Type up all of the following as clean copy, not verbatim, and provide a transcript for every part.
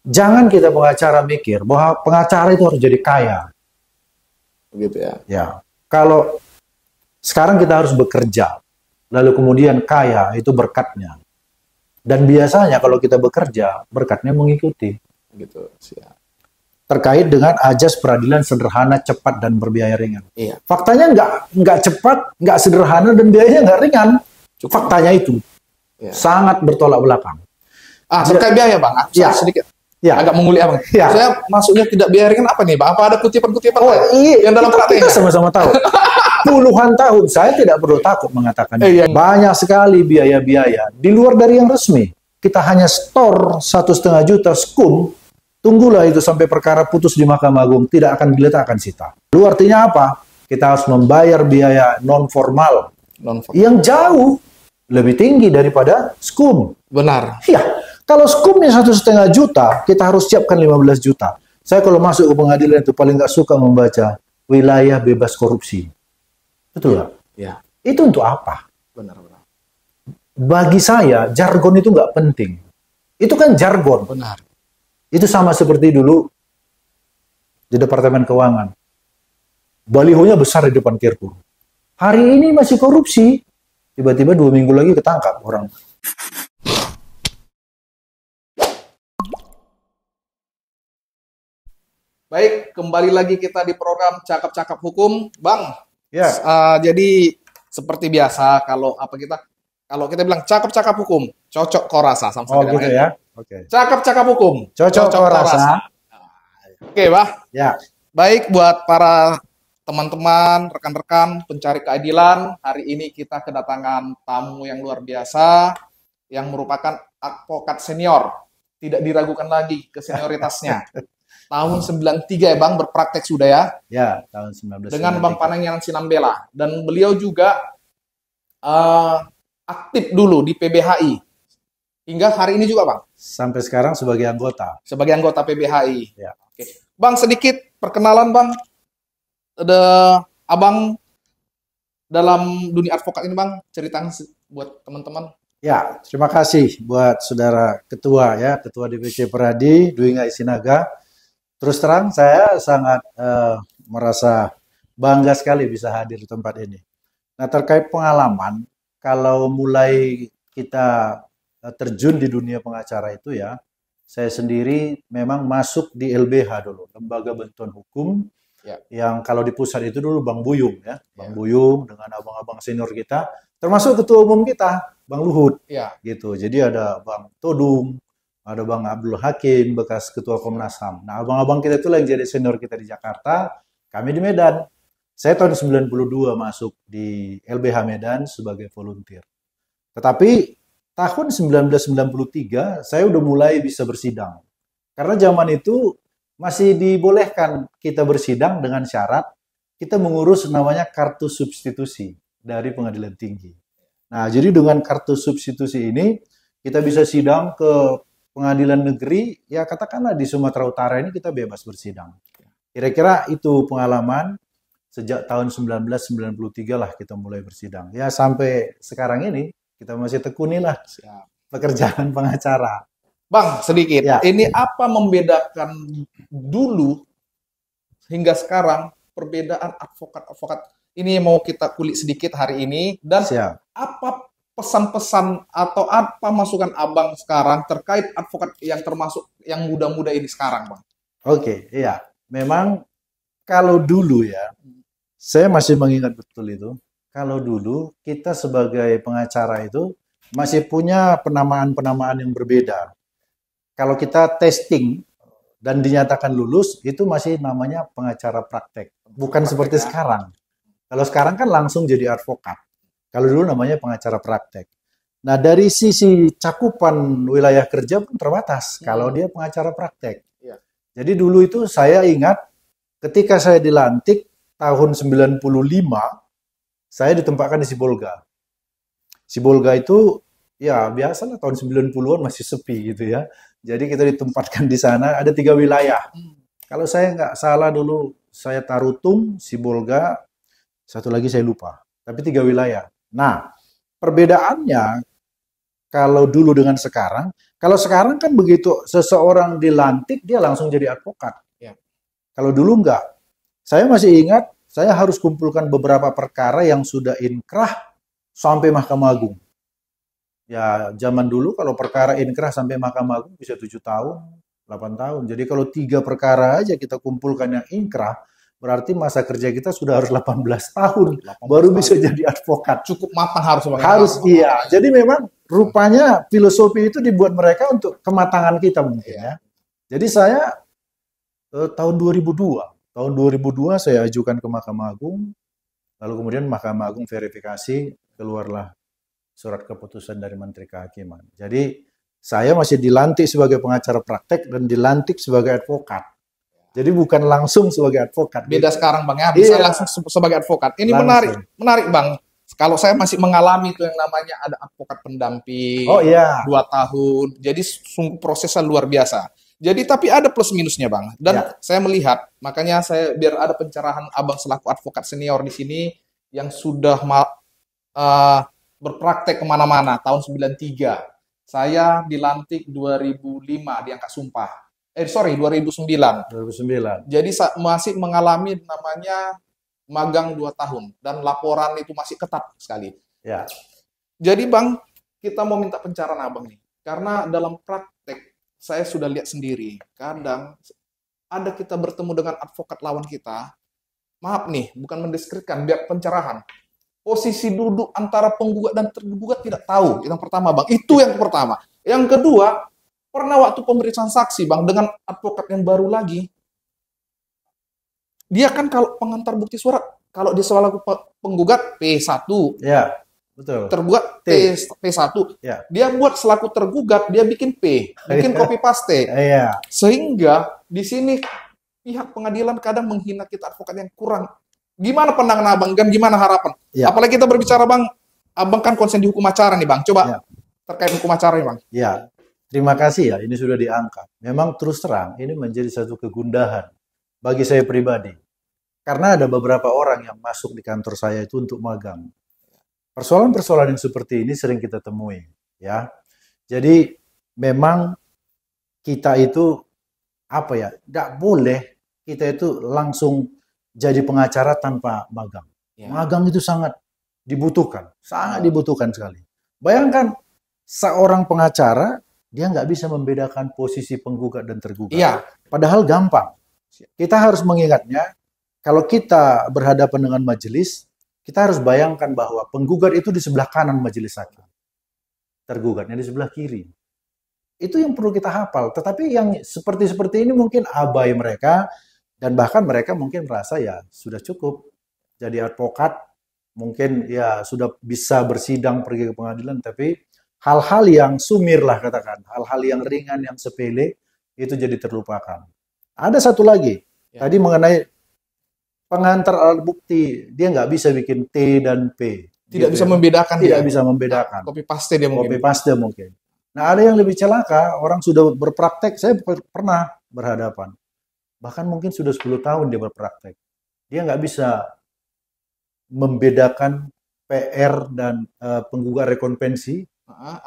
Jangan kita pengacara mikir bahwa pengacara itu harus jadi kaya. Begitu ya. Ya, kalau sekarang kita harus bekerja, lalu kemudian kaya itu berkatnya. Dan biasanya kalau kita bekerja, berkatnya mengikuti. Gitu. Siap. Terkait dengan ajas peradilan sederhana, cepat, dan berbiaya ringan. Iya. Faktanya nggak cepat, nggak sederhana, dan biayanya nggak ringan. Faktanya itu Iya. sangat bertolak belakang. Terkait biaya Bang, aku Ya. sedikit Ya. agak mengulik Bang. Ya. Saya maksudnya tidak biaya ringan apa nih Bang? Apa ada kutipan-kutipan Iya, yang dalam kita prakteknya? sama-sama tahu. Puluhan tahun saya tidak perlu takut mengatakan Iya. banyak sekali biaya-biaya di luar dari yang resmi. Kita hanya store 1,5 juta skum, tunggulah itu sampai perkara putus di Mahkamah Agung, tidak akan diletakkan sita. Itu artinya apa? Kita harus membayar biaya non formal yang jauh lebih tinggi daripada skum. Benar. Iya, kalau skumnya 1,5 juta, kita harus siapkan 15 juta. Saya kalau masuk ke pengadilan itu paling nggak suka membaca wilayah bebas korupsi. Betul nggak? Ya. Itu untuk apa? Benar. Bagi saya, jargon itu nggak penting. Itu kan jargon. Benar. Itu sama seperti dulu di Departemen Keuangan. Balihonya besar di depan Carrefour. Hari ini masih korupsi. Tiba-tiba 2 minggu lagi ketangkap orang. Baik, kembali lagi kita di program Cakap-Cakap Hukum, Bang. Ya. Jadi seperti biasa kalau kita bilang cakap-cakap hukum, cocok kau rasa sama Oh gitu ya. Oke. Cakap-cakap hukum, Cocok kau rasa. Oke, Bah. Ya. Baik buat para teman-teman, rekan-rekan pencari keadilan, hari ini kita kedatangan tamu yang luar biasa yang merupakan advokat senior. Tidak diragukan lagi kesenioritasnya. Tahun 93 ya Bang, berpraktek sudah ya. Ya, tahun 1993. Dengan Bang Panengyanan Sinambela. Dan beliau juga aktif dulu di PBHI. Hingga hari ini juga Bang. Sampai sekarang sebagai anggota. Sebagai anggota PBHI. Ya. Oke. Bang, sedikit perkenalan Bang. Abang dalam dunia advokat ini Bang, ceritakan buat teman-teman. Ya, terima kasih buat saudara ketua ya, ketua DPC Peradi, Dwi Ngai Sinaga. Terus terang saya sangat merasa bangga sekali bisa hadir di tempat ini. Nah, terkait pengalaman, kalau mulai kita terjun di dunia pengacara itu ya, saya sendiri memang masuk di LBH dulu, Lembaga Bantuan Hukum, Ya. yang kalau di pusat itu dulu Bang Buyung ya, Bang Buyung dengan abang-abang senior kita, termasuk ketua umum kita, Bang Luhut, Ya. gitu. Jadi ada Bang Todung, ada Bang Abdul Hakim, bekas ketua Komnas HAM. Nah, abang-abang kita itu yang jadi senior kita di Jakarta, kami di Medan. Saya tahun 92 masuk di LBH Medan sebagai volunteer. Tetapi tahun 1993 saya udah mulai bisa bersidang. Karena zaman itu masih dibolehkan kita bersidang dengan syarat kita mengurus namanya kartu substitusi dari pengadilan tinggi. Nah, jadi dengan kartu substitusi ini kita bisa sidang ke pengadilan negeri, ya katakanlah di Sumatera Utara ini kita bebas bersidang. Kira-kira itu pengalaman sejak tahun 1993 lah kita mulai bersidang. Ya sampai sekarang ini kita masih tekunilah pekerjaan pengacara. Bang, sedikit. Ya. Ini apa membedakan dulu hingga sekarang perbedaan advokat-advokat ini mau kita kulik sedikit hari ini dan apa pesan-pesan atau apa masukan Abang sekarang terkait advokat yang termasuk yang muda-muda ini sekarang, Bang? Oke, iya. Memang kalau dulu ya, saya masih mengingat betul itu. Kalau dulu kita sebagai pengacara itu masih punya penamaan-penamaan yang berbeda. Kalau kita testing dan dinyatakan lulus, itu masih namanya pengacara praktek. Bukan seperti sekarang. Kalau sekarang kan langsung jadi advokat. Kalau dulu namanya pengacara praktek. Nah, dari sisi cakupan wilayah kerja pun terbatas kalau dia pengacara praktek. Jadi dulu itu saya ingat ketika saya dilantik tahun 95, saya ditempatkan di Sibolga. Sibolga itu ya biasalah tahun 90-an masih sepi gitu ya. Jadi kita ditempatkan di sana, ada 3 wilayah. Kalau saya nggak salah dulu, saya Tarutung, Sibolga, satu lagi saya lupa. Tapi 3 wilayah. Nah, perbedaannya kalau dulu dengan sekarang, Kalau sekarang kan begitu seseorang dilantik, dia langsung jadi advokat. Ya. Kalau dulu enggak. Saya masih ingat, saya harus kumpulkan beberapa perkara yang sudah inkrah sampai Mahkamah Agung. Ya, zaman dulu kalau perkara inkrah sampai Mahkamah Agung bisa 7 tahun, 8 tahun. Jadi kalau 3 perkara aja kita kumpulkan yang inkrah, berarti masa kerja kita sudah harus 18 tahun 18 baru tahun. bisa jadi advokat. Cukup matang harus. Harus, iya. Jadi memang rupanya filosofi itu dibuat mereka untuk kematangan kita mungkin ya. Jadi saya tahun 2002 saya ajukan ke Mahkamah Agung, lalu kemudian Mahkamah Agung verifikasi, keluarlah surat keputusan dari Menteri Kehakiman. Jadi saya masih dilantik sebagai pengacara praktek dan dilantik sebagai advokat. Jadi bukan langsung sebagai advokat. Beda gitu. Sekarang Bang ya, bisa langsung sebagai advokat. Ini langsung. menarik Bang. Kalau saya masih mengalami itu yang namanya ada advokat pendamping 2 tahun. Jadi sungguh prosesnya luar biasa. Jadi tapi ada plus minusnya Bang. Dan saya melihat, makanya saya biar ada pencerahan Abang selaku advokat senior di sini yang sudah berpraktek kemana-mana tahun 93. Saya dilantik 2005 diangkat sumpah. 2009. Jadi masih mengalami namanya magang 2 tahun dan laporan itu masih ketat sekali. Ya. Jadi Bang, kita mau minta pencerahan Abang nih. Karena dalam praktek saya sudah lihat sendiri, kadang ada kita bertemu dengan advokat lawan kita. Maaf nih, bukan mendeskripsikan, biar pencerahan. Posisi duduk antara penggugat dan tergugat tidak tahu. Yang pertama Bang, itu yang pertama. Yang kedua, pernah waktu pemeriksaan saksi Bang dengan advokat yang baru lagi, dia kan kalau pengantar bukti surat, kalau dia selaku penggugat P1, ya betul. Tergugat P1, ya. Dia buat selaku tergugat dia bikin P, bikin copy paste, sehingga di sini pihak pengadilan kadang menghina kita advokat yang kurang. Gimana pandangan Abang dan gimana harapan? Ya. Apalagi kita berbicara Bang, Abang kan konsen di hukum acara nih Bang. Coba terkait hukum acara nih Bang. Ya, terima kasih ya. Ini sudah diangkat. Memang terus terang ini menjadi satu kegundahan bagi saya pribadi. Karena ada beberapa orang yang masuk di kantor saya itu untuk magang. Persoalan-persoalan yang seperti ini sering kita temui, ya. Jadi memang kita itu apa ya? Nggak boleh kita itu langsung jadi pengacara tanpa magang. Magang itu sangat dibutuhkan sekali. Bayangkan seorang pengacara dia nggak bisa membedakan posisi penggugat dan tergugat. Padahal gampang. Kita harus mengingatnya. Kalau kita berhadapan dengan majelis, kita harus bayangkan bahwa penggugat itu di sebelah kanan majelis hakim. Tergugatnya di sebelah kiri. Itu yang perlu kita hafal. Tetapi yang seperti ini mungkin abai mereka, dan bahkan mereka mungkin merasa ya sudah cukup jadi advokat, mungkin ya sudah bisa bersidang pergi ke pengadilan, tapi hal-hal yang sumir lah katakan, hal-hal yang ringan, yang sepele, itu jadi terlupakan. Ada satu lagi, tadi mengenai pengantar alat bukti, dia nggak bisa bikin T dan P. Tidak bisa membedakan. Tidak bisa membedakan. Copy paste dia mungkin. Copy paste mungkin. Nah ada yang lebih celaka, orang sudah berpraktek, saya pernah berhadapan. Bahkan mungkin sudah 10 tahun dia berpraktek. Dia nggak bisa membedakan PR dan penggugat rekonvensi,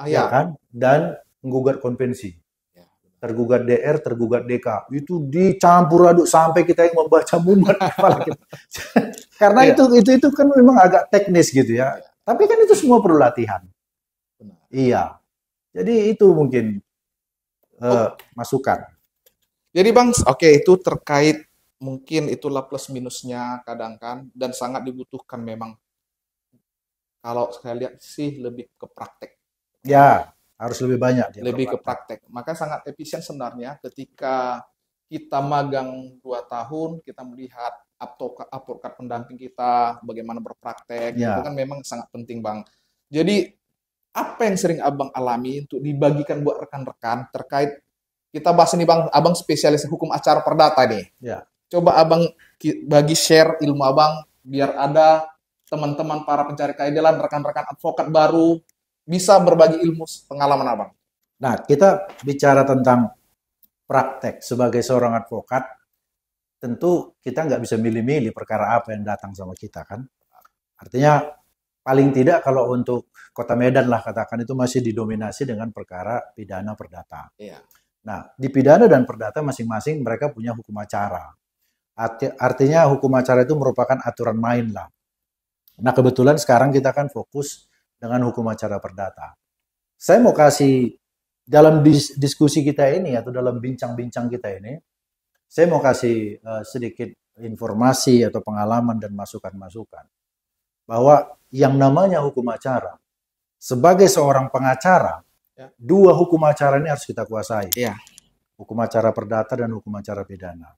ya kan? Dan penggugat konvensi. Tergugat DR, tergugat DK. Itu dicampur aduk sampai kita yang membaca mumet kepala kita. Karena itu kan memang agak teknis gitu ya. Tapi kan itu semua perlu latihan. Iya. Jadi itu mungkin masukan. Jadi Bang, itu terkait mungkin itulah plus minusnya kadang kan, dan sangat dibutuhkan memang. Kalau saya lihat sih lebih ke praktek. Ya, harus lebih banyak. Lebih ke praktek. Maka sangat efisien sebenarnya ketika kita magang 2 tahun, kita melihat advokat pendamping kita, bagaimana berpraktek, itu kan memang sangat penting Bang. Jadi, apa yang sering Abang alami untuk dibagikan buat rekan-rekan terkait. Kita bahas ini Bang, Abang spesialis hukum acara perdata nih. Coba Abang bagi share ilmu Abang, biar ada teman-teman para pencari keadilan, rekan-rekan advokat baru, bisa berbagi ilmu pengalaman Abang. Nah, kita bicara tentang praktek sebagai seorang advokat, tentu kita nggak bisa milih-milih perkara apa yang datang sama kita kan. Artinya, Paling tidak kalau untuk Kota Medan lah katakan itu masih didominasi dengan perkara pidana perdata. Iya. Nah, di pidana dan perdata masing-masing mereka punya hukum acara. Artinya hukum acara itu merupakan aturan main lah. Nah, kebetulan sekarang kita kan fokus dengan hukum acara perdata. Saya mau kasih dalam diskusi kita ini atau dalam bincang-bincang kita ini, saya mau kasih sedikit informasi atau pengalaman dan masukan-masukan. Bahwa yang namanya hukum acara, sebagai seorang pengacara, dua hukum acara ini harus kita kuasai. Ya. Hukum acara perdata dan hukum acara pidana.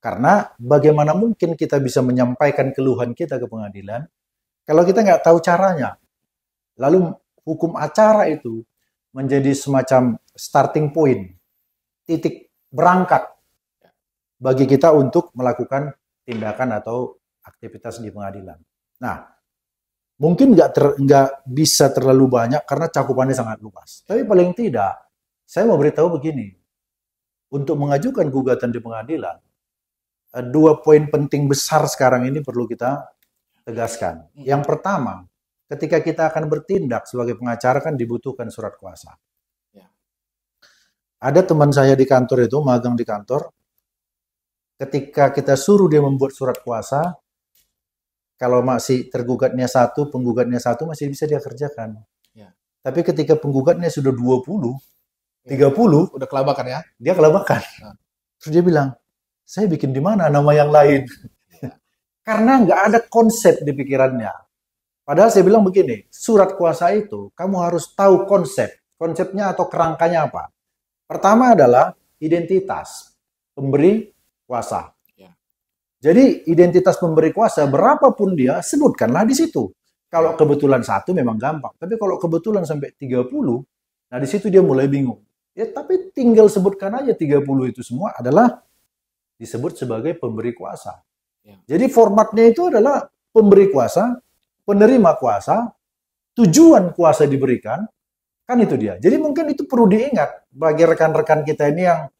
Karena bagaimana mungkin kita bisa menyampaikan keluhan kita ke pengadilan, kalau kita nggak tahu caranya. Lalu hukum acara itu menjadi semacam starting point, titik berangkat bagi kita untuk melakukan tindakan atau aktivitas di pengadilan. Nah, mungkin nggak bisa terlalu banyak karena cakupannya sangat luas. Tapi paling tidak, saya mau beritahu begini. Untuk mengajukan gugatan di pengadilan, dua poin penting besar sekarang ini perlu kita tegaskan. Yang pertama, ketika kita akan bertindak sebagai pengacara kan dibutuhkan surat kuasa. Ada teman saya di kantor itu, magang di kantor, ketika kita suruh dia membuat surat kuasa, kalau masih tergugatnya satu, penggugatnya satu masih bisa dia kerjakan. Ya. Tapi ketika penggugatnya sudah 20, 30, udah kelabakan ya? Dia kelabakan. Nah. Terus dia bilang, saya bikin di mana nama yang lain? Ya. Karena nggak ada konsep di pikirannya. Padahal saya bilang begini, surat kuasa itu kamu harus tahu konsepnya atau kerangkanya apa. Pertama adalah identitas pemberi kuasa. Jadi identitas pemberi kuasa berapapun dia, sebutkanlah di situ. Kalau kebetulan satu memang gampang. Tapi kalau kebetulan sampai 30, nah di situ dia mulai bingung. Ya tapi tinggal sebutkan aja 30 itu semua adalah disebut sebagai pemberi kuasa. Jadi formatnya itu adalah pemberi kuasa, penerima kuasa, tujuan kuasa diberikan, kan itu dia. Jadi mungkin itu perlu diingat bagi rekan-rekan kita ini yang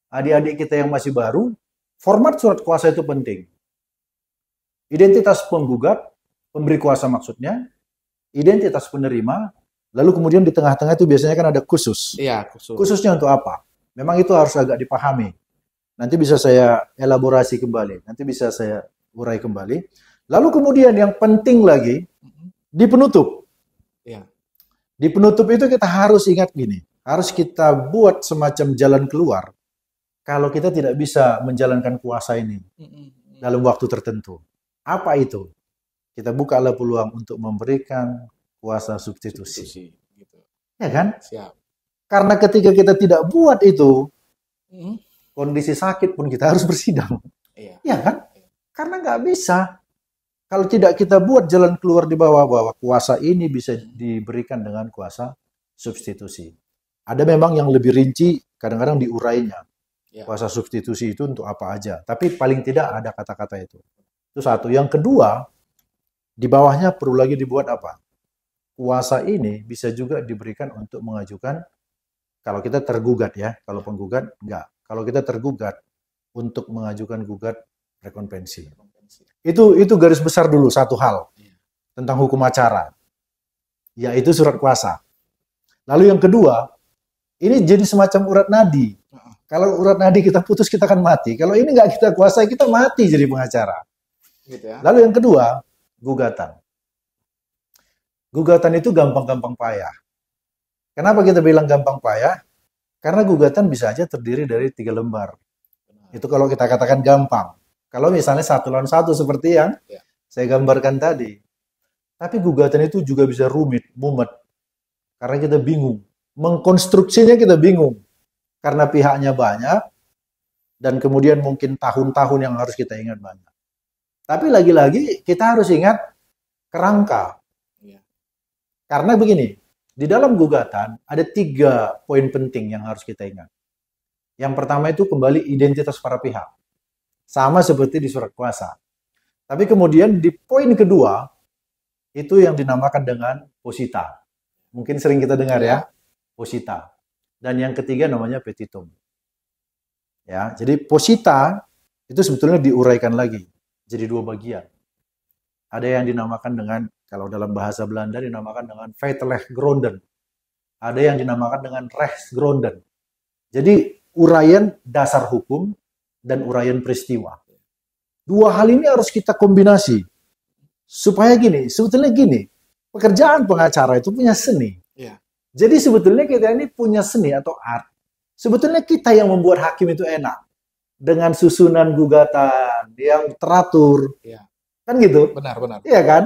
adik-adik kita yang masih baru, format surat kuasa itu penting. Identitas penggugat, pemberi kuasa maksudnya, identitas penerima, lalu kemudian di tengah-tengah itu biasanya kan ada khusus. Iya, khusus. Khususnya untuk apa? Memang itu harus agak dipahami. Nanti bisa saya elaborasi kembali, nanti bisa saya urai kembali. Lalu kemudian yang penting lagi, di penutup. Iya. Di penutup itu kita harus ingat gini, harus kita buat semacam jalan keluar kalau kita tidak bisa menjalankan kuasa ini dalam waktu tertentu. Apa itu? Kita bukalah peluang untuk memberikan kuasa substitusi. Gitu. Ya kan? Siap. Karena ketika kita tidak buat itu, kondisi sakit pun kita harus bersidang. Iya. Ya kan? Karena nggak bisa. Kalau tidak kita buat jalan keluar di bawah bahwa kuasa ini bisa diberikan dengan kuasa substitusi. Ada memang yang lebih rinci, kadang-kadang diurainya. Kuasa substitusi itu untuk apa aja. Tapi paling tidak ada kata-kata itu. Itu satu. Yang kedua, di bawahnya perlu lagi dibuat apa? Kuasa ini bisa juga diberikan untuk mengajukan, kalau kita tergugat ya, kalau penggugat enggak. Kalau kita tergugat untuk mengajukan gugat rekonvensi. Itu garis besar dulu satu hal tentang hukum acara, yaitu surat kuasa. Lalu yang kedua, ini jadi semacam urat nadi. Kalau urat nadi kita putus, kita akan mati. Kalau ini nggak kita kuasai, kita mati jadi pengacara. Gitu ya. Lalu yang kedua, gugatan. Gugatan itu gampang-gampang payah. Kenapa kita bilang gampang payah? Karena gugatan bisa aja terdiri dari 3 lembar. Itu kalau kita katakan gampang. Kalau misalnya 1 lawan 1 seperti yang saya gambarkan tadi. Tapi gugatan itu juga bisa rumit, mumet. Karena kita bingung. Mengkonstruksinya kita bingung. Karena pihaknya banyak, dan kemudian mungkin tahun-tahun yang harus kita ingat banyak. Tapi lagi-lagi kita harus ingat kerangka. Karena begini, di dalam gugatan ada 3 poin penting yang harus kita ingat. Yang pertama itu kembali identitas para pihak. Sama seperti di surat kuasa. Tapi kemudian di poin kedua, itu yang dinamakan dengan posita. Mungkin sering kita dengar ya, posita. Dan yang ketiga namanya petitum. Ya, jadi posita itu sebetulnya diuraikan lagi jadi 2 bagian. Ada yang dinamakan dengan Kalau dalam bahasa Belanda dinamakan dengan feitelijkgronden. Ada yang dinamakan dengan rechtsgronden. Jadi uraian dasar hukum dan uraian peristiwa. Dua hal ini harus kita kombinasi. Supaya gini, sebetulnya gini, pekerjaan pengacara itu punya seni. Ya. Jadi sebetulnya kita ini punya seni atau art. Sebetulnya kita yang membuat hakim itu enak. Dengan susunan gugatan yang teratur. Ya. Kan gitu? Benar, benar. Iya kan?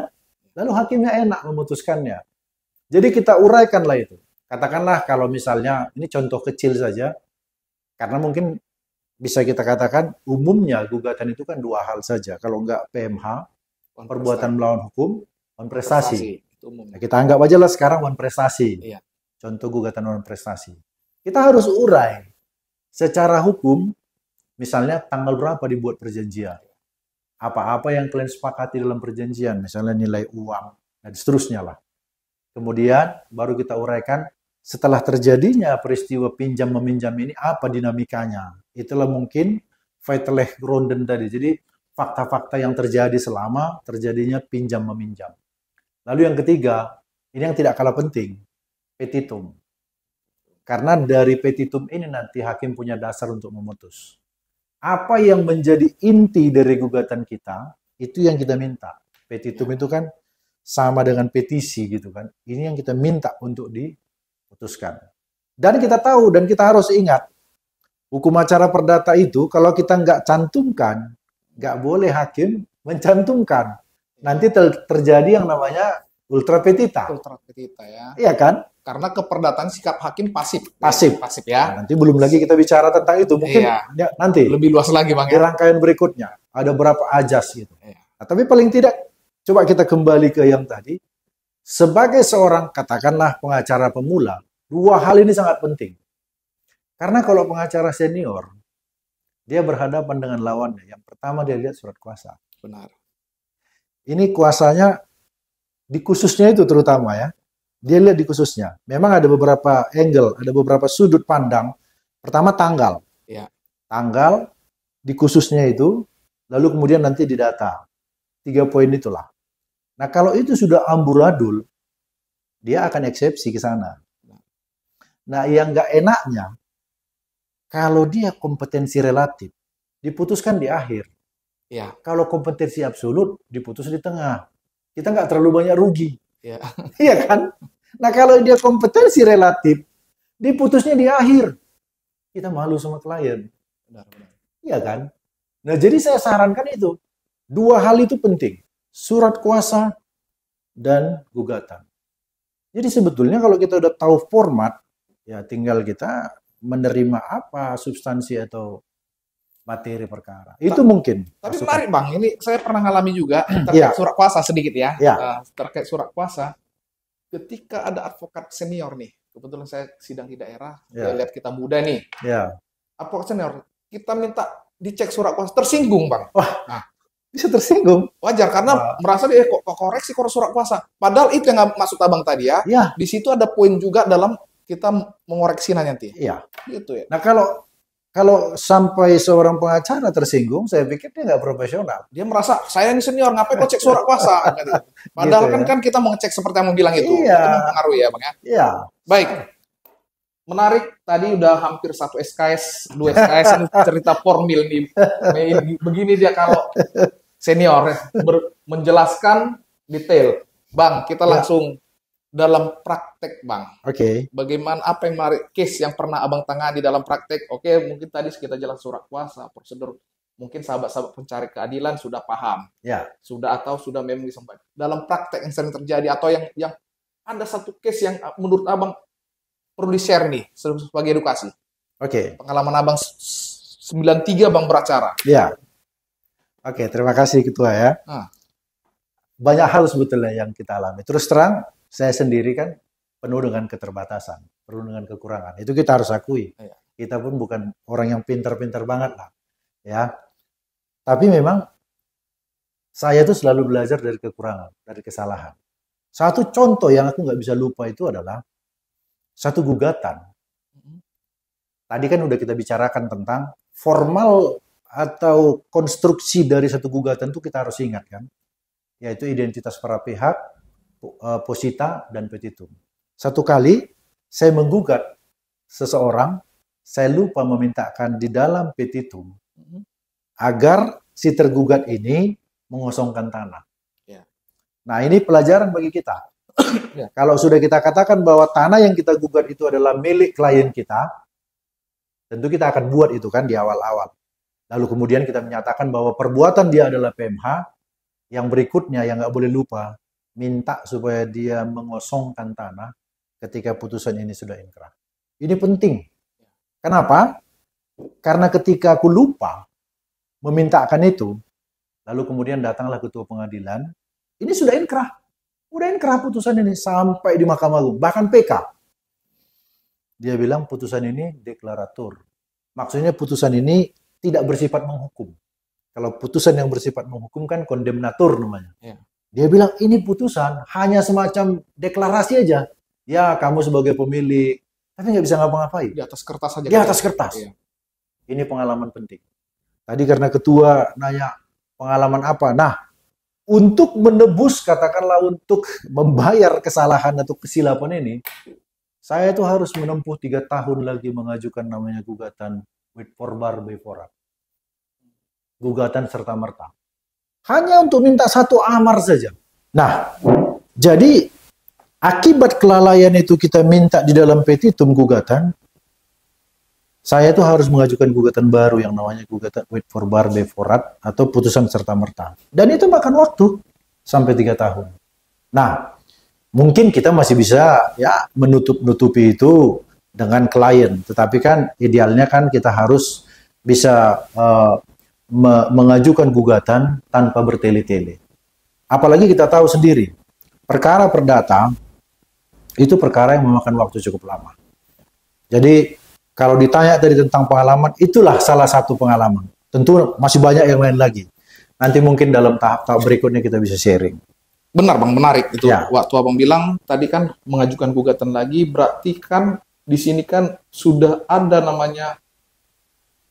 Lalu hakimnya enak memutuskannya. Jadi kita uraikanlah itu. Katakanlah kalau misalnya, ini contoh kecil saja, karena mungkin bisa kita katakan umumnya gugatan itu kan dua hal saja. Kalau enggak PMH, perbuatan melawan hukum, prestasi. Nah, kita anggap aja lah sekarang prestasi. Iya. Contoh gugatan prestasi. Kita harus urai secara hukum, misalnya tanggal berapa dibuat perjanjian. Apa-apa yang kalian sepakati dalam perjanjian, misalnya nilai uang, dan seterusnya lah. Kemudian baru kita uraikan setelah terjadinya peristiwa pinjam-meminjam ini, apa dinamikanya. Itulah mungkin feitelijkgronden tadi. Jadi fakta-fakta yang terjadi selama terjadinya pinjam-meminjam. Lalu yang ketiga, ini yang tidak kalah penting, petitum. Karena dari petitum ini nanti hakim punya dasar untuk memutus. Apa yang menjadi inti dari gugatan kita, itu yang kita minta. Petitum itu kan sama dengan petisi gitu kan. Ini yang kita minta untuk diputuskan. Dan kita tahu dan kita harus ingat, hukum acara perdata itu kalau kita nggak cantumkan, nggak boleh hakim mencantumkan. Nanti terjadi yang namanya ultra petita. Ultra petita ya. Iya kan? Karena keperdataan sikap hakim pasif. Pasif. Pasif ya. Nah, nanti belum lagi kita bicara tentang itu. Mungkin nanti. Lebih luas lagi Bang. Di rangkaian berikutnya. Ada berapa ajas gitu. Iya. Nah, tapi paling tidak, coba kita kembali ke yang tadi. Sebagai seorang, katakanlah pengacara pemula, dua hal ini sangat penting. Karena kalau pengacara senior, dia berhadapan dengan lawannya. Yang pertama dia lihat surat kuasa. Benar. Ini kuasanya di khususnya itu terutama ya. Dia lihat di khususnya. Memang ada beberapa angle, ada beberapa sudut pandang. Pertama tanggal. Ya. Tanggal di khususnya itu, lalu kemudian nanti di data. 3 poin itulah. Nah kalau itu sudah amburadul, dia akan eksepsi ke sana. Nah yang nggak enaknya, kalau dia kompetensi relatif, diputuskan di akhir. Ya. Kalau kompetensi absolut, diputus di tengah. Kita nggak terlalu banyak rugi. Ya. Iya kan? Nah kalau dia kompetensi relatif, diputusnya di akhir. Kita malu sama klien. Benar. Iya kan? Nah jadi saya sarankan itu. Dua hal itu penting. Surat kuasa dan gugatan. Jadi sebetulnya kalau kita udah tahu format, ya tinggal kita menerima apa substansi atau materi perkara. Itu mungkin. Tapi menarik Bang, ini saya pernah ngalami juga terkait surat kuasa sedikit ya. Terkait surat kuasa, ketika ada advokat senior nih, kebetulan saya sidang di daerah, saya lihat kita muda nih. Advokat senior, kita minta dicek surat kuasa, tersinggung Bang. Wah, bisa tersinggung. Wajar, karena merasa dia kok koreksi surat kuasa. Padahal itu yang maksud Abang tadi ya. Di situ ada poin juga dalam kita mengoreksi nanti. Iya. Gitu ya. Nah kalau sampai seorang pengacara tersinggung, saya pikir dia nggak profesional. Dia merasa, saya ini senior, ngapain kok cek surat kuasa? Padahal gitu, kan kita mau ngecek seperti yang mau bilang itu. Itu mempengaruhi ya Bang ya? Iya. Baik. Menarik, tadi udah hampir 1 SKS, 2 SKS, ini cerita formil nih. Begini dia kalau senior, menjelaskan detail. Bang, kita langsung dalam praktek Bang. Oke. Bagaimana, apa yang menarik case yang pernah Abang tangani dalam praktek? Oke, mungkin tadi kita jelas surat kuasa, prosedur. Mungkin sahabat-sahabat pencari keadilan sudah paham. Sudah atau sudah memang disampaikan. Dalam praktek yang sering terjadi atau yang ada satu case yang menurut Abang perlu di-share nih sebagai edukasi. Oke. Pengalaman Abang 93 Bang beracara. Iya. Oke, terima kasih Ketua ya. Banyak hal sebetulnya yang kita alami. Terus terang, saya sendiri kan penuh dengan keterbatasan, penuh dengan kekurangan. Itu kita harus akui. Kita pun bukan orang yang pintar-pintar banget lah. Ya. Tapi memang saya tuh selalu belajar dari kekurangan, dari kesalahan. Satu contoh yang aku nggak bisa lupa itu adalah satu gugatan. Tadi kan udah kita bicarakan tentang formal atau konstruksi dari satu gugatan itu kita harus ingat kan. Yaitu identitas para pihak, posita dan petitum. Satu kali saya menggugat seseorang, saya lupa memintakan di dalam petitum agar si tergugat ini mengosongkan tanah. Ya. Nah, ini pelajaran bagi kita. Ya. Kalau sudah kita katakan bahwa tanah yang kita gugat itu adalah milik klien kita, tentu kita akan buat itu kan di awal-awal. Lalu kemudian kita menyatakan bahwa perbuatan dia adalah PMH, yang berikutnya yang nggak boleh lupa, minta supaya dia mengosongkan tanah ketika putusan ini sudah inkrah. Ini penting. Kenapa? Karena ketika aku lupa memintakan itu, lalu kemudian datanglah ketua pengadilan, ini sudah inkrah. Udah inkrah putusan ini sampai di Mahkamah Agung, bahkan PK. Dia bilang putusan ini deklaratur. Maksudnya putusan ini tidak bersifat menghukum. Kalau putusan yang bersifat menghukum kan kondemnatur namanya. Ya. Dia bilang ini putusan hanya semacam deklarasi aja. Ya, kamu sebagai pemilik, tapi nggak bisa ngapa-ngapain. Di atas kertas saja. Di atas kertas. Ya. Ini pengalaman penting. Tadi karena ketua nanya pengalaman apa. Nah, untuk menebus, katakanlah untuk membayar kesalahan atau kesilapan ini, saya itu harus menempuh 3 tahun lagi mengajukan namanya gugatan with forbar beforat. Gugatan serta-merta. Hanya untuk minta 1 amar saja. Nah, jadi akibat kelalaian itu kita minta di dalam petitum gugatan, saya itu harus mengajukan gugatan baru yang namanya gugatan with forbar beforat atau putusan serta-merta. Dan itu makan waktu sampai 3 tahun. Nah, mungkin kita masih bisa ya menutupi itu dengan klien, tetapi kan idealnya kan kita harus bisa mengajukan gugatan tanpa bertele-tele. Apalagi kita tahu sendiri, perkara perdata itu perkara yang memakan waktu cukup lama. Jadi kalau ditanya tadi tentang pengalaman, itulah salah satu pengalaman. Tentu masih banyak yang lain lagi. Nanti mungkin dalam tahap-tahap berikutnya kita bisa sharing. Benar Bang, menarik itu. Ya. Waktu Abang bilang tadi kan mengajukan gugatan lagi, berarti kan di sini kan sudah ada namanya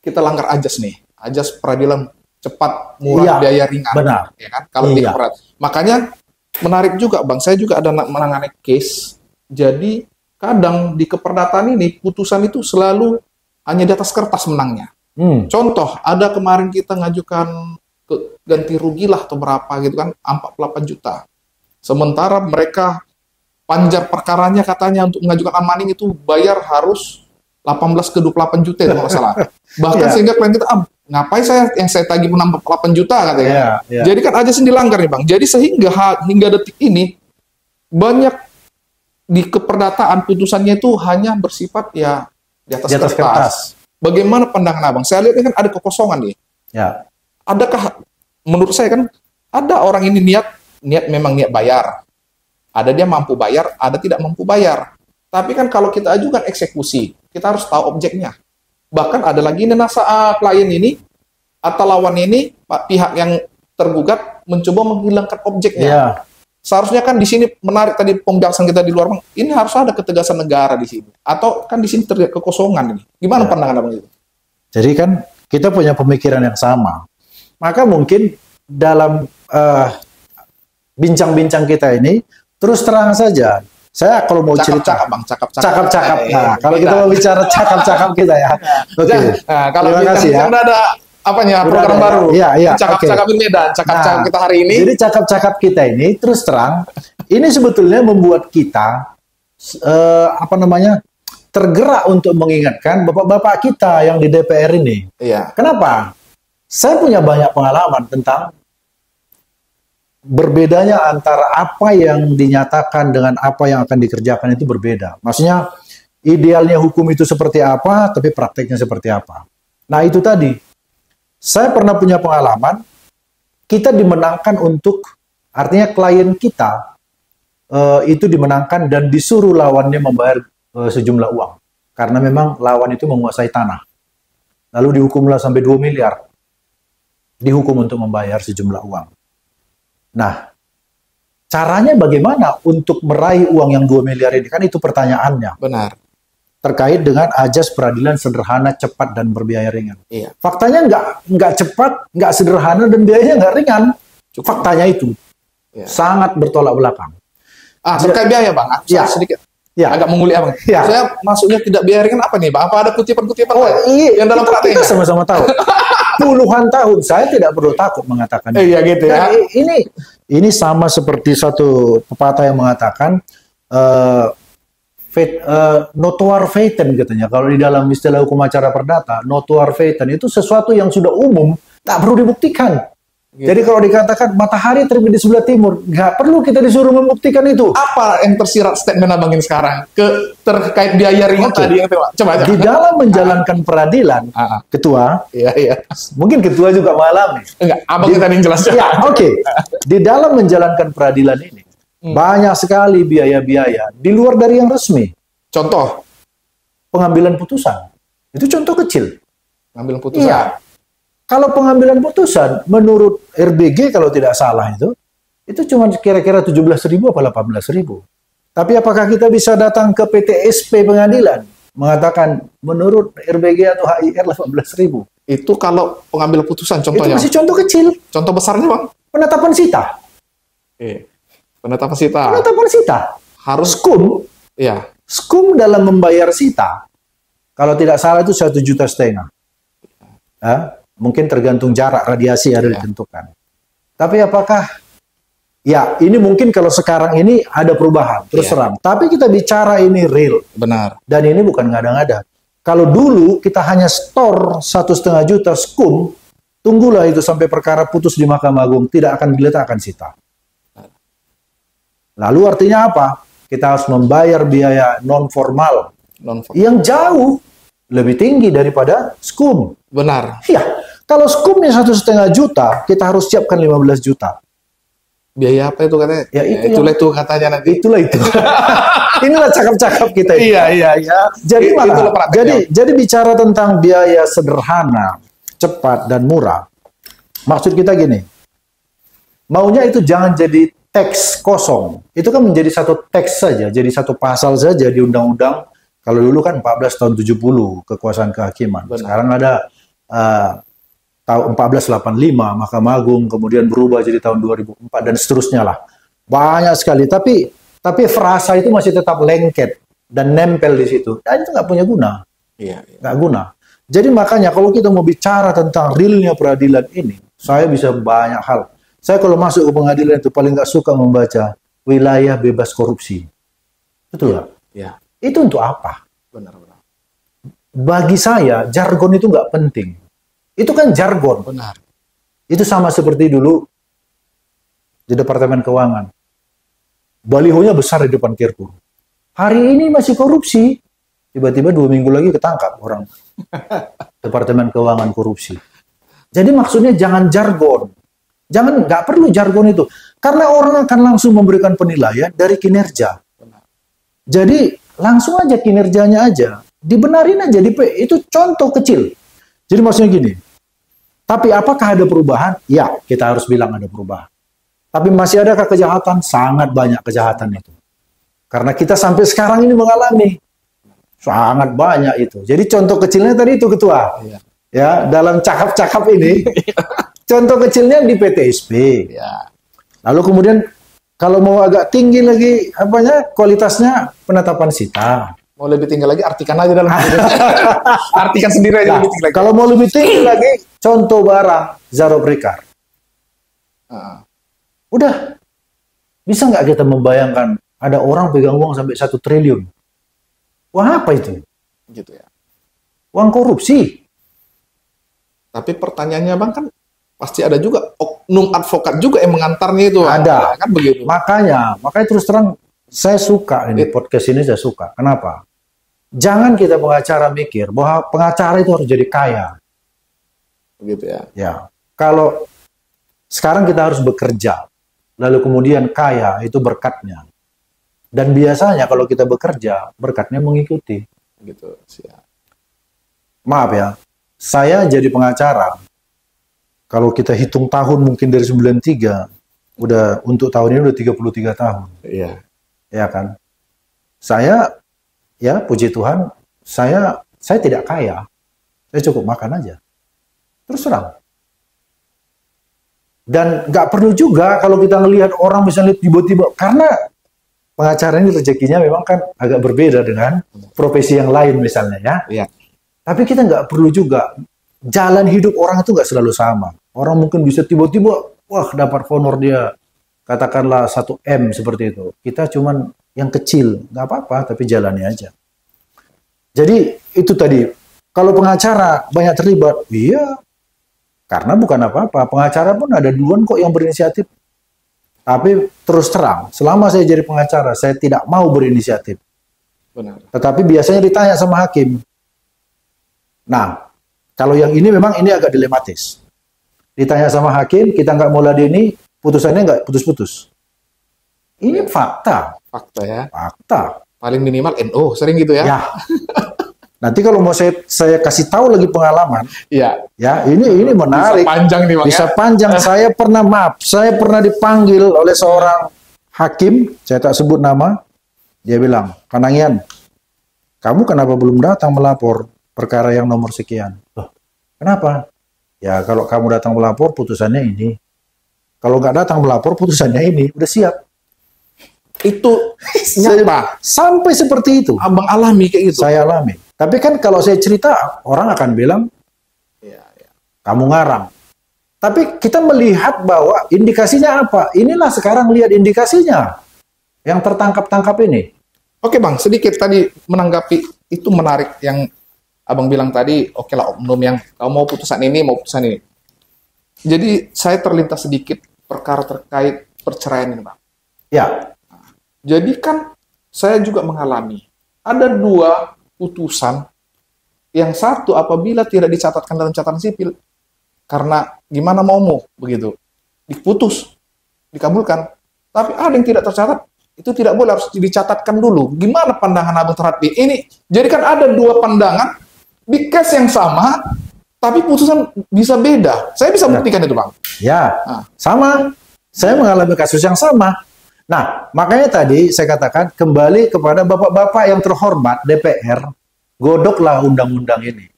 kita langgar ajas nih. Ajas peradilan cepat, murah, biaya ringan. Benar. Ya kan? Kalau di makanya menarik juga Bang, saya juga ada menangani case. Jadi kadang di keperdataan ini putusan itu selalu hanya di atas kertas menangnya. Contoh, ada kemarin kita ngajukan ganti rugi lah atau berapa gitu kan, 48 juta. Sementara mereka panjar perkaranya katanya untuk mengajukan amaning itu bayar harus 18 ke 28 juta itu nggak salah. Bahkan sehingga klien kita, ngapain saya tagih 68 juta katanya. Jadi kan aja sendiri dilanggar nih Bang. Jadi sehingga hingga detik ini banyak di keperdataan putusannya itu hanya bersifat ya di atas kertas. Bagaimana pandangan Abang? Saya lihat ini kan ada kekosongan nih. Ya. Adakah menurut saya kan ada orang ini memang niat bayar. Ada dia mampu bayar, ada tidak mampu bayar. Tapi kan kalau kita ajukan eksekusi, kita harus tahu objeknya. Bahkan ada lagi saat klien ini atau lawan ini, pihak yang tergugat mencoba menghilangkan objeknya. Ya. Seharusnya kan di sini menarik tadi pembahasan kita di luar, ini harus ada ketegasan negara di sini. Atau kan di sini terjadi kekosongan ini. Gimana pandangan Abang itu? Jadi kan kita punya pemikiran yang sama. Maka mungkin dalam bincang-bincang kita ini, terus terang saja, saya kalau mau cerita, cakap-cakap. Nah, kalau kita mau bicara cakap-cakap kita ya. Oke. Nah, kalau terima kasih ya. Udah ada program baru. Iya. Cakap-cakap Medan, cakap-cakap kita hari ini. Jadi cakap-cakap kita ini terus terang, ini sebetulnya membuat kita tergerak untuk mengingatkan bapak-bapak kita yang di DPR ini. Iya. Kenapa? Saya punya banyak pengalaman tentang berbedanya antara apa yang dinyatakan dengan apa yang akan dikerjakan itu berbeda. Maksudnya idealnya hukum itu seperti apa, tapi prakteknya seperti apa. Nah itu tadi, saya pernah punya pengalaman, kita dimenangkan untuk, artinya klien kita itu dimenangkan dan disuruh lawannya membayar sejumlah uang. Karena memang lawan itu menguasai tanah. Lalu dihukumlah sampai 2 miliar. Dihukum untuk membayar sejumlah uang. Nah, caranya bagaimana untuk meraih uang yang 2 miliar ini? Kan itu pertanyaannya. Benar. Terkait dengan ajas peradilan sederhana, cepat, dan berbiaya ringan. Iya. Faktanya nggak cepat, nggak sederhana, dan biayanya nggak ringan. Faktanya itu sangat bertolak belakang. Terkait biaya Bang, aku sedikit agak mengulik Bang. Saya maksudnya tidak biaya ringan apa nih Bang? Apa ada kutipan-kutipan yang dalam prakteknya? Kita sama-sama tahu. Puluhan tahun saya tidak perlu takut mengatakan iya gitu ya. Nah, ini sama seperti satu pepatah yang mengatakan notoire feiten katanya. Kalau di dalam istilah hukum acara perdata, notoire feiten itu sesuatu yang sudah umum, tak perlu dibuktikan. Gitu. Jadi kalau dikatakan matahari terbit di sebelah timur, nggak perlu kita disuruh membuktikan itu. Apa yang tersirat statement Abang ini sekarang terkait biaya ringan tadi yang coba. Di dalam menjalankan peradilan, ketua, mungkin ketua juga mengalami. Enggak, Abang tadi yang jelas. Di dalam menjalankan peradilan ini, banyak sekali biaya-biaya di luar dari yang resmi. Contoh, pengambilan putusan. Itu contoh kecil. Pengambilan putusan. Iya. Kalau pengambilan putusan, menurut RBG kalau tidak salah itu cuma kira-kira 17.000 atau 18.000. Tapi apakah kita bisa datang ke PTSP pengadilan mengatakan menurut RBG atau HIR 18.000? Itu kalau pengambilan putusan contohnya. Itu masih contoh kecil. Contoh besarnya Bang? Penetapan sita. Penetapan sita. Penetapan sita. Harus SKUM. Iya. SKUM dalam membayar sita, kalau tidak salah itu 1,5 juta. Mungkin tergantung jarak radiasi yang ada ditentukan. Tapi apakah ini mungkin kalau sekarang ini ada perubahan terus terang. Tapi kita bicara ini real. Benar. Dan ini bukan ngada-ngada. Kalau dulu kita hanya store 1,5 juta SKUM, tunggulah itu sampai perkara putus di Mahkamah Agung, tidak akan diletakkan sita. Lalu artinya apa? Kita harus membayar biaya non formal yang jauh lebih tinggi daripada SKUM. Benar. Iya. Kalau SKUM-nya 1,5 juta, kita harus siapkan 15 juta. Biaya apa itu katanya? Ya, itulah itu katanya nanti. Itulah itu. Inilah cakap-cakap kita. Iya. Jadi bicara tentang biaya sederhana, cepat dan murah. Maksud kita gini. Maunya itu jangan jadi teks kosong. Itu kan menjadi satu teks saja, jadi satu pasal saja di undang-undang. Kalau dulu kan 14 tahun 70 kekuasaan kehakiman. Benar. Sekarang ada tahun 1485 Mahkamah Agung, kemudian berubah jadi tahun 2004 dan seterusnya lah. Banyak sekali, tapi frasa itu masih tetap lengket dan nempel di situ. Dan itu nggak punya guna. Nggak guna. Jadi makanya kalau kita mau bicara tentang realnya peradilan ini, saya bisa banyak hal. Saya kalau masuk ke pengadilan itu paling nggak suka membaca wilayah bebas korupsi. Betul nggak? Iya. Itu untuk apa? Benar-benar. Bagi saya, jargon itu nggak penting. Itu kan jargon. Benar. Itu sama seperti dulu di Departemen Keuangan. Balihonya besar di depan Kirpur. Hari ini masih korupsi. Tiba-tiba 2 minggu lagi ketangkap orang Departemen Keuangan korupsi. Jadi maksudnya jangan jargon. Nggak perlu jargon itu. Karena orang akan langsung memberikan penilaian dari kinerja. Benar. Jadi langsung aja kinerjanya aja. Dibenarin aja. Itu contoh kecil. Jadi maksudnya gini. Tapi apakah ada perubahan? Ya, kita harus bilang ada perubahan. Tapi masih adakah kejahatan? Sangat banyak kejahatan itu. Karena kita sampai sekarang ini mengalami. Sangat banyak itu. Jadi contoh kecilnya tadi itu Ketua. Ya, dalam cakap-cakap ini. Contoh kecilnya di PTSP. Lalu kemudian kalau mau agak tinggi lagi kualitasnya penetapan sita. Mau lebih tinggi lagi, artikan aja dalam artikan sendiri aja. Lebih tinggi lagi. Kalau mau lebih tinggi lagi, contoh barang Zaro Prekar. Udah. Bisa nggak kita membayangkan ada orang pegang uang sampai 1 triliun? Uang apa itu? Gitu ya. Uang korupsi. Tapi pertanyaannya Bang kan pasti ada juga oknum advokat juga yang mengantarnya itu. Ada. Kan begitu. Makanya terus terang saya suka ini podcast ini, saya suka. Kenapa? Jangan kita pengacara mikir bahwa pengacara itu harus jadi kaya. Begitu ya. Ya. Kalau sekarang kita harus bekerja, lalu kemudian kaya itu berkatnya. Dan biasanya kalau kita bekerja, berkatnya mengikuti. Gitu. Siap. Maaf ya, saya jadi pengacara. Kalau kita hitung tahun mungkin dari 93, udah untuk tahun ini udah 33 tahun. Iya. Ya kan? Saya, ya puji Tuhan, saya tidak kaya. Saya cukup makan aja. Terus terang. Dan nggak perlu juga kalau kita ngelihat orang misalnya tiba-tiba, karena pengacara ini rezekinya memang kan agak berbeda dengan profesi yang lain misalnya ya. Iya. Tapi kita nggak perlu juga, jalan hidup orang itu nggak selalu sama. Orang mungkin bisa tiba-tiba, wah dapat honor dia, katakanlah 1 M seperti itu. Kita cuman yang kecil, nggak apa-apa, tapi jalani aja. Jadi itu tadi, kalau pengacara banyak terlibat, iya, karena bukan apa-apa. Pengacara pun ada duluan kok yang berinisiatif. Tapi terus terang, selama saya jadi pengacara, saya tidak mau berinisiatif. Benar. Tetapi biasanya ditanya sama hakim. Nah, kalau yang ini memang ini agak dilematis. Ditanya sama hakim, kita nggak mau ladeni, putusannya nggak putus-putus. Ini fakta. Fakta ya. Fakta. Paling minimal NO, sering gitu ya. Ya. Nanti kalau mau saya kasih tahu lagi pengalaman, Iya. ya ini menarik. Bisa panjang nih Bang. Bisa Ya? panjang. Saya pernah dipanggil oleh seorang hakim, saya tak sebut nama. Dia bilang, Kanangian, kamu kenapa belum datang melapor perkara yang nomor sekian? Loh, kenapa? Ya kalau kamu datang melapor putusannya ini. Kalau nggak datang melapor putusannya ini. Udah siap. Itu nyata. Sampai seperti itu. Abang alami kayak gitu. Saya alami. Tapi kan kalau saya cerita, orang akan bilang, Iya. kamu ngarang. Tapi kita melihat bahwa indikasinya apa? Inilah sekarang lihat indikasinya. Yang tertangkap-tangkap ini. Oke Bang, sedikit tadi menanggapi itu menarik yang Abang bilang tadi, oke lah oknum yang kamu mau putusan ini, mau putusan ini. Jadi saya terlintas sedikit perkara terkait perceraian ini Bang. Ya. Jadi kan saya juga mengalami ada 2 putusan, yang satu apabila tidak dicatatkan dalam catatan sipil karena gimana maumu begitu diputus, dikabulkan, tapi ada yang tidak tercatat, itu tidak boleh, harus dicatatkan dulu. Gimana pandangan Abang terhadap ini? Jadi kan ada 2 pandangan di case yang sama tapi putusan bisa beda. Saya bisa buktikan itu Bang. Ya, sama. Saya mengalami kasus yang sama. Nah, makanya tadi saya katakan kembali kepada bapak-bapak yang terhormat DPR, godoklah undang-undang ini.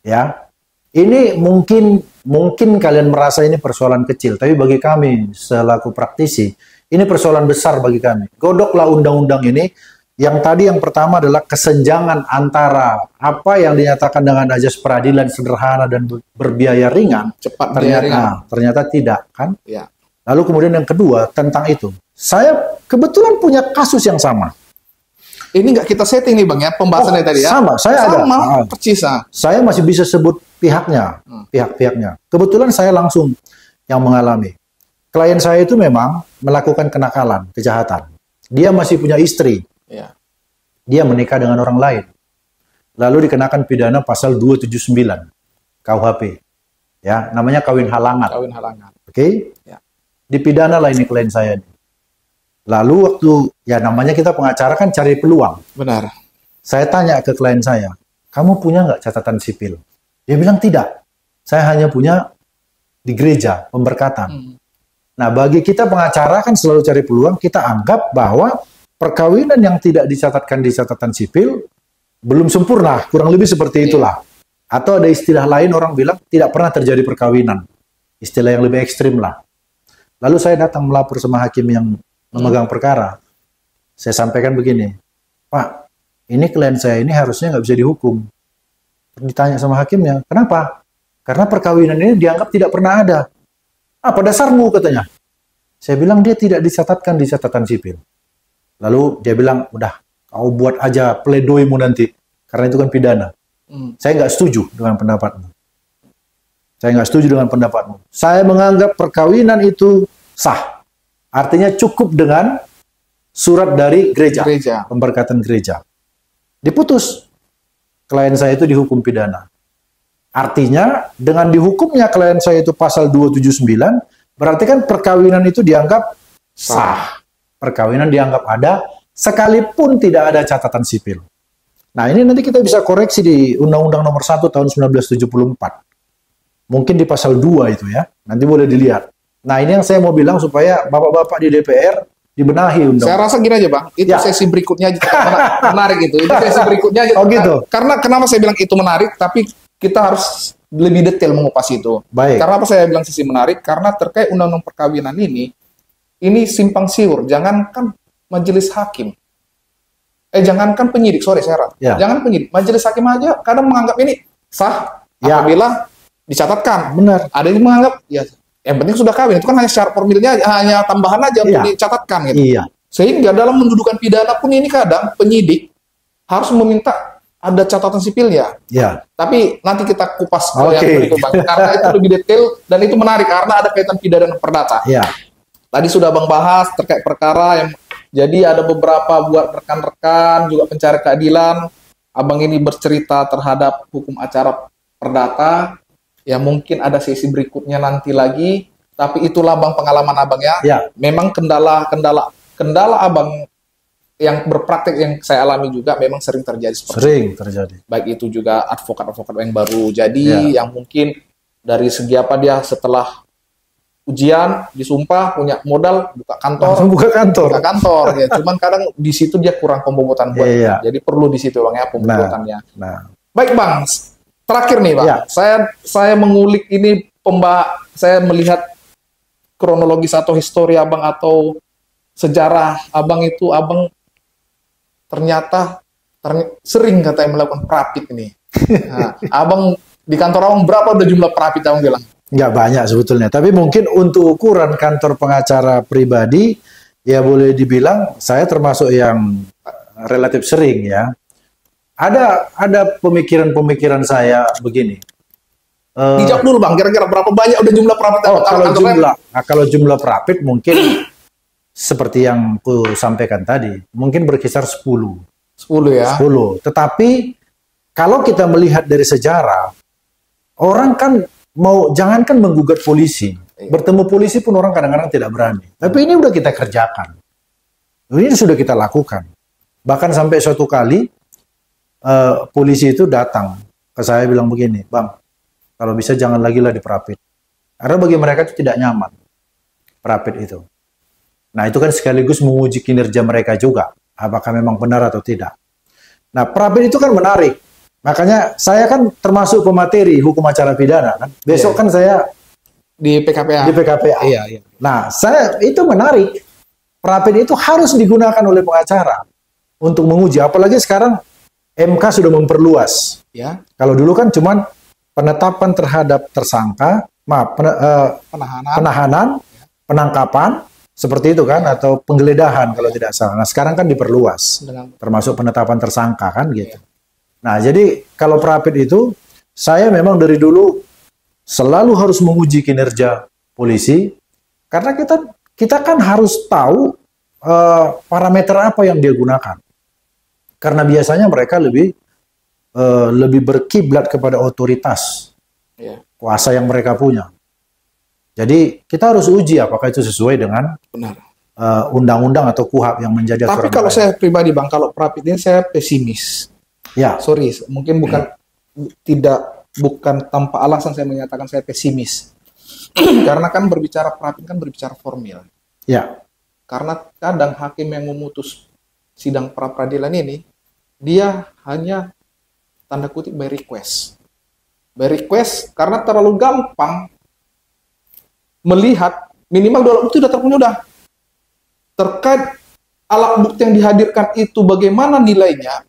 Ya, ini mungkin kalian merasa ini persoalan kecil, tapi bagi kami selaku praktisi, ini persoalan besar bagi kami. Godoklah undang-undang ini. Yang tadi yang pertama adalah kesenjangan antara apa yang dinyatakan dengan azas peradilan sederhana dan berbiaya ringan, Cepat ringan. ternyata tidak, kan? Ya. Lalu kemudian yang kedua tentang itu. Saya kebetulan punya kasus yang sama. Ini nggak kita setting nih Bang ya, pembahasannya tadi ya. Sama, saya ada. Percis. Saya masih bisa sebut pihaknya, pihak-pihaknya. Kebetulan saya langsung yang mengalami. Klien saya itu memang melakukan kenakalan, kejahatan. Dia masih punya istri. Ya. Dia menikah dengan orang lain. Lalu dikenakan pidana pasal 279 KUHP. Ya, namanya kawin halangan. Kawin halangan. Oke? Ya. Dipidana lah ini klien saya. Lalu waktu, ya namanya kita pengacara kan cari peluang. Benar. Saya tanya ke klien saya, kamu punya nggak catatan sipil? Dia bilang tidak. Saya hanya punya di gereja, pemberkatan. Nah, bagi kita pengacara kan selalu cari peluang, kita anggap bahwa perkawinan yang tidak dicatatkan di catatan sipil belum sempurna, kurang lebih seperti itulah. Atau ada istilah lain orang bilang tidak pernah terjadi perkawinan. Istilah yang lebih ekstrim lah. Lalu saya datang melapor sama hakim yang memegang perkara. Saya sampaikan begini, Pak, ini klien saya ini harusnya nggak bisa dihukum. Ditanya sama hakimnya, kenapa? Karena perkawinan ini dianggap tidak pernah ada. Apa dasarmu katanya? Saya bilang dia tidak dicatatkan di catatan sipil. Lalu dia bilang, udah, kau buat aja pledoimu nanti, karena itu kan pidana. Saya nggak setuju dengan pendapatmu. Saya nggak setuju dengan pendapatmu. Saya menganggap perkawinan itu sah. Artinya cukup dengan surat dari gereja. Pemberkatan gereja. Diputus. Klien saya itu dihukum pidana. Artinya, dengan dihukumnya klien saya itu pasal 279, berarti kan perkawinan itu dianggap sah. Perkawinan dianggap ada, sekalipun tidak ada catatan sipil. Nah, ini nanti kita bisa koreksi di Undang-Undang Nomor 1 Tahun 1974. Mungkin di pasal 2 itu ya. Nanti boleh dilihat. Nah, ini yang saya mau bilang supaya bapak-bapak di DPR dibenahi undang. Saya rasa gini aja Bang, itu sesi berikutnya aja menarik itu. Itu sesi berikutnya aja. Oh gitu. Karena kenapa saya bilang itu menarik, tapi kita harus lebih detail mengupas itu. Baik. Karena apa saya bilang sisi menarik? Karena terkait undang-undang perkawinan ini simpang siur. Jangankan majelis hakim. Jangankan penyidik, sorry saya Ya. jangan penyidik, majelis hakim aja kadang menganggap ini sah Ya. apabila dicatatkan. Benar. Ada yang menganggap ya yang penting sudah kawin, itu kan hanya syarat formilnya, hanya tambahan aja untuk Iya. dicatatkan gitu. Iya. Sehingga dalam mendudukan pidana pun ini kadang penyidik harus meminta ada catatan sipilnya. Ya. Tapi nanti kita kupas Oke. yang berikut Bang, karena itu lebih detail dan itu menarik karena ada kaitan pidana dan perdata. Ya. Tadi sudah Bang bahas terkait perkara yang jadi ada beberapa buat rekan-rekan juga pencari keadilan. Abang ini bercerita terhadap hukum acara perdata. Ya mungkin ada sesi berikutnya nanti lagi. Tapi itulah Bang pengalaman Abang ya. Ya. Memang kendala Abang yang berpraktek yang saya alami juga memang sering terjadi seperti Sering terjadi. baik itu juga advokat-advokat yang baru jadi yang mungkin dari segi apa dia setelah ujian disumpah punya modal buka Langsung kantor buka kantor. ya cuman kadang di situ dia kurang pembobotan buat Iya. jadi perlu di situ Bang ya pembobotannya. Nah. Baik Bang, terakhir nih Bang, Ya. saya mengulik ini saya melihat kronologis atau histori Abang atau sejarah Abang itu Abang ternyata sering katanya melakukan perapit ini. Nah, Abang di kantor Abang berapa udah jumlah perapit Abang bilang? Nggak banyak sebetulnya. Tapi mungkin untuk ukuran kantor pengacara pribadi, ya boleh dibilang saya termasuk yang relatif sering ya. Ada pemikiran-pemikiran saya begini. Dijawab dulu Bang, kira-kira berapa banyak udah jumlah perapit? Kalau jumlah perapit mungkin seperti yang ku sampaikan tadi, mungkin berkisar 10 ya. 10. Tetapi kalau kita melihat dari sejarah, orang kan jangankan menggugat polisi, bertemu polisi pun orang kadang-kadang tidak berani. Tapi ini udah kita kerjakan, ini sudah kita lakukan. Bahkan sampai suatu kali polisi itu datang ke saya bilang begini, Bang, kalau bisa jangan lagi lah diperapit, karena bagi mereka itu tidak nyaman perapit itu. Nah itu kan sekaligus menguji kinerja mereka juga, apakah memang benar atau tidak. Nah perapit itu kan menarik. Makanya saya kan termasuk pemateri hukum acara pidana kan. Besok kan saya di PKPA. Iya. Nah, itu menarik. Perapit itu harus digunakan oleh pengacara untuk menguji. Apalagi sekarang MK sudah memperluas. Ya. Kalau dulu kan cuman penetapan terhadap tersangka, penahanan, penangkapan, seperti itu kan, atau penggeledahan kalau tidak salah. Nah, sekarang kan diperluas, termasuk penetapan tersangka kan gitu. Nah, jadi kalau perapit itu, saya memang dari dulu selalu harus menguji kinerja polisi, karena kita kan harus tahu parameter apa yang dia gunakan. Karena biasanya mereka lebih berkiblat kepada otoritas, kuasa yang mereka punya. Jadi kita harus uji apakah itu sesuai dengan undang-undang atau KUHP yang menjadi aturan. Tapi kalau saya pribadi Bang, kalau perapit ini saya pesimis. Ya. Sorry, mungkin bukan tanpa alasan saya menyatakan saya pesimis. Karena kan berbicara perapit kan berbicara formil. Ya. Karena kadang hakim yang memutus sidang pra peradilan ini, dia hanya tanda kutip by request. By request karena terlalu gampang melihat minimal 2 alat bukti sudah terpenuhi udah. Terkait alat bukti yang dihadirkan itu bagaimana nilainya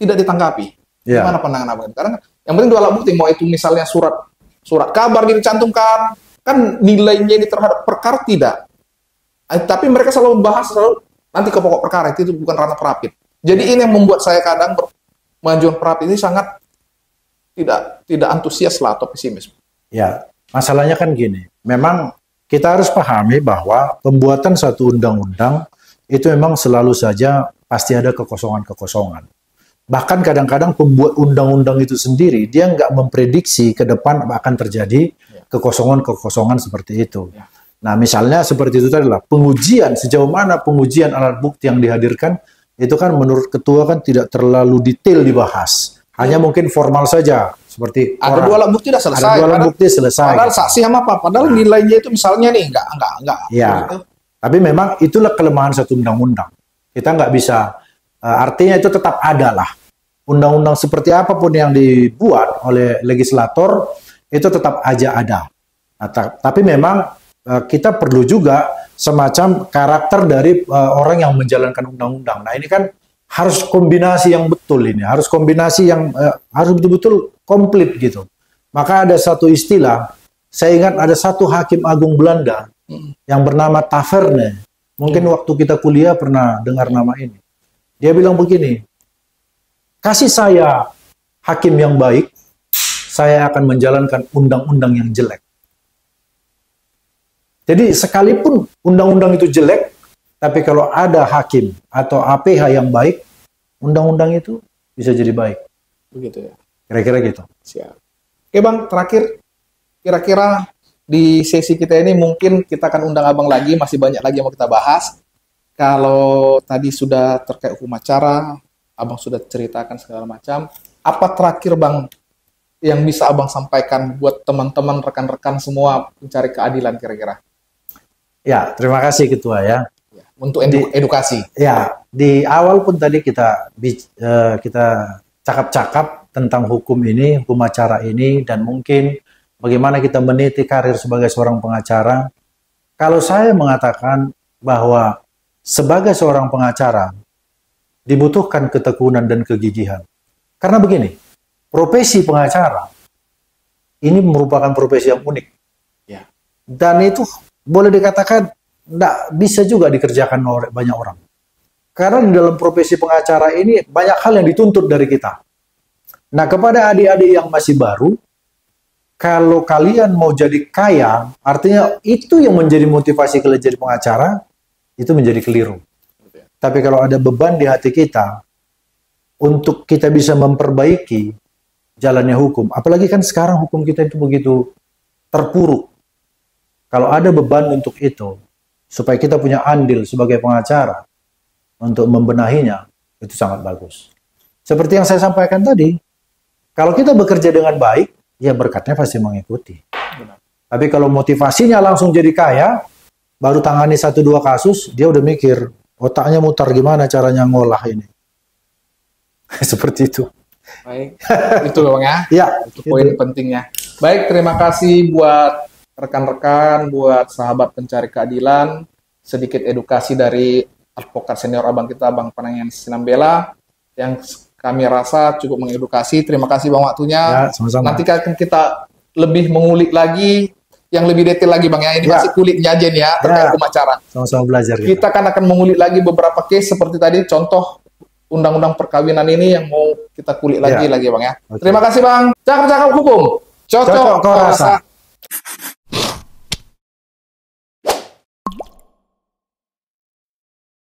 tidak ditanggapi. Gimana pandangan Abang? Karena yang penting 2 alat bukti, mau itu misalnya surat kabar dicantumkan, kan nilainya ini terhadap perkara tidak. Tapi mereka selalu membahas nanti ke pokok perkara, itu bukan ranah perapit. Jadi ini yang membuat saya kadang pengajuan perapit ini sangat tidak antusias lah atau pesimis. Ya, masalahnya kan gini, memang kita harus pahami bahwa pembuatan satu undang-undang itu memang selalu saja pasti ada kekosongan-kekosongan. Bahkan kadang-kadang pembuat undang-undang itu sendiri, dia nggak memprediksi ke depan akan terjadi kekosongan-kekosongan seperti itu. Nah, misalnya seperti itu tadi lah, pengujian, sejauh mana pengujian alat bukti yang dihadirkan, itu kan menurut ketua kan tidak terlalu detail dibahas. Hanya mungkin formal saja, seperti ada 2 alat bukti sudah selesai. Ada 2 alat bukti selesai. Padahal saksi sama apa? Padahal nilainya itu misalnya nih, enggak. Ya, tapi memang itulah kelemahan satu undang-undang. Kita nggak bisa, artinya itu tetap ada lah. Undang-undang seperti apapun yang dibuat oleh legislator, itu tetap aja ada. Nah, tapi memang kita perlu juga semacam karakter dari orang yang menjalankan undang-undang. Nah, ini kan harus kombinasi yang betul ini, harus kombinasi yang harus betul-betul komplit gitu. Maka ada satu istilah, saya ingat ada satu hakim agung Belanda yang bernama Taverne. Mungkin waktu kita kuliah pernah dengar nama ini. Dia bilang begini, kasih saya hakim yang baik, saya akan menjalankan undang-undang yang jelek. Jadi sekalipun undang-undang itu jelek, tapi kalau ada hakim atau APH yang baik, undang-undang itu bisa jadi baik. Begitu ya. Kira-kira gitu. Siap. Oke Bang, terakhir, kira-kira di sesi kita ini mungkin kita akan undang Abang lagi, masih banyak lagi yang mau kita bahas. Kalau tadi sudah terkait hukum acara, Abang sudah ceritakan segala macam. Apa terakhir Bang yang bisa Abang sampaikan buat teman-teman, rekan-rekan semua pencari keadilan kira-kira? Ya, terima kasih Ketua ya. Untuk edukasi. Ya, di awal pun tadi kita cakap-cakap tentang hukum ini, hukum acara ini, dan mungkin bagaimana kita meniti karir sebagai seorang pengacara. Kalau saya mengatakan bahwa sebagai seorang pengacara dibutuhkan ketekunan dan kegigihan. Karena begini, profesi pengacara ini merupakan profesi yang unik. Ya. Dan itu boleh dikatakan tidak bisa juga dikerjakan oleh banyak orang. Karena di dalam profesi pengacara ini banyak hal yang dituntut dari kita. Nah, kepada adik-adik yang masih baru, kalau kalian mau jadi kaya, artinya itu yang menjadi motivasi kalian jadi pengacara, itu menjadi keliru. Tapi kalau ada beban di hati kita, untuk kita bisa memperbaiki jalannya hukum, apalagi kan sekarang hukum kita itu begitu terpuruk. Kalau ada beban untuk itu, supaya kita punya andil sebagai pengacara untuk membenahinya, itu sangat bagus. Seperti yang saya sampaikan tadi, kalau kita bekerja dengan baik, ya berkatnya pasti mengikuti. Benar. Tapi kalau motivasinya langsung jadi kaya, baru tangani 1-2 kasus, dia udah mikir, otaknya mutar gimana caranya ngolah ini. Seperti itu. Baik, itu Bang ya. Ya, itu poin pentingnya. Baik, terima kasih buat rekan-rekan, buat sahabat pencari keadilan, sedikit edukasi dari advokat senior abang kita, Bang Panangian Sinambela, yang kami rasa cukup mengedukasi. Terima kasih Bang waktunya. Ya, sama-sama. Nanti akan kita lebih mengulik lagi, yang lebih detail lagi Bang ya. Ini masih kulitnya aja nih ya, terkait hukum acara. Sama-sama belajar. Kita kan akan mengulik lagi beberapa case seperti tadi, contoh undang-undang perkawinan ini yang mau kita kulik lagi Bang ya. Okay. Terima kasih Bang. Cakap-cakap hukum. Cocok kau rasa.